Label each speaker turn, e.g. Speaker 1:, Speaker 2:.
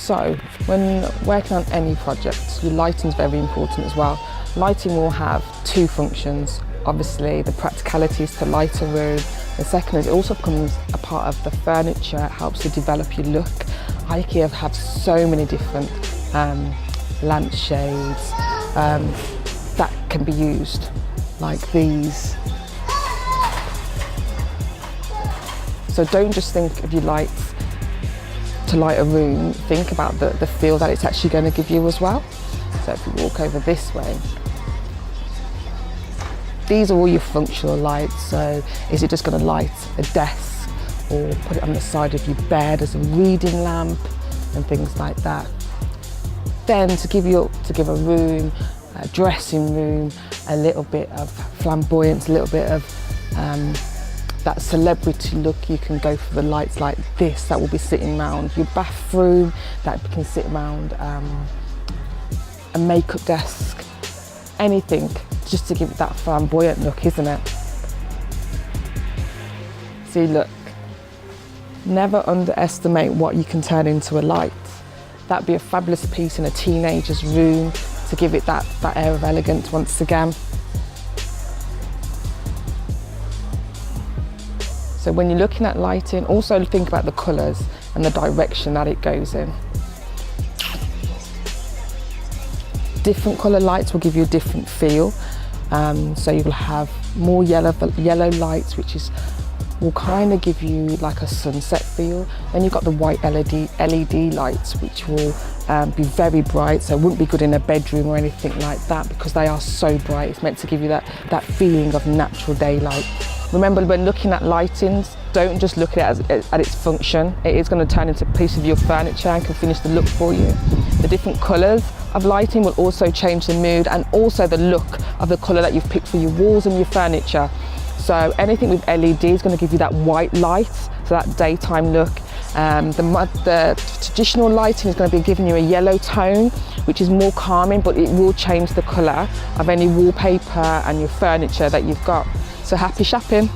Speaker 1: So when working on any project, your lighting is very important as well. Lighting will have two functions. Obviously, the practicality is to light a room. The second is it also becomes a part of the furniture. It helps to develop your look. IKEA have so many different lampshades that can be used, like these. So don't just think of your lights to light a room, think about the feel that it's actually going to give you as well. So if you walk over this way, these are all your functional lights. So is it just going to light a desk or put it on the side of your bed as a reading lamp and things like that. Then to give a room, a dressing room, a little bit of flamboyance, a little bit of that celebrity look, you can go for the lights like this that will be sitting around your bathroom, that can sit around a makeup desk, anything, just to give it that flamboyant look, isn't it? See, look, never underestimate what you can turn into a light. That'd be a fabulous piece in a teenager's room to give it that air of elegance once again. So when you're looking at lighting, also think about the colours and the direction that it goes in. Different colour lights will give you a different feel. So you will have more yellow lights, which will kind of give you like a sunset feel. Then you've got the white LED lights, which will be very bright, so it wouldn't be good in a bedroom or anything like that because they are so bright. It's meant to give you that feeling of natural daylight. Remember, when looking at lightings, don't just look at it at its function. It is going to turn into a piece of your furniture and can finish the look for you. The different colours of lighting will also change the mood and also the look of the colour that you've picked for your walls and your furniture. So anything with LED is going to give you that white light, so that daytime look. The traditional lighting is going to be giving you a yellow tone, which is more calming, but it will change the colour of any wallpaper and your furniture that you've got. So happy shopping.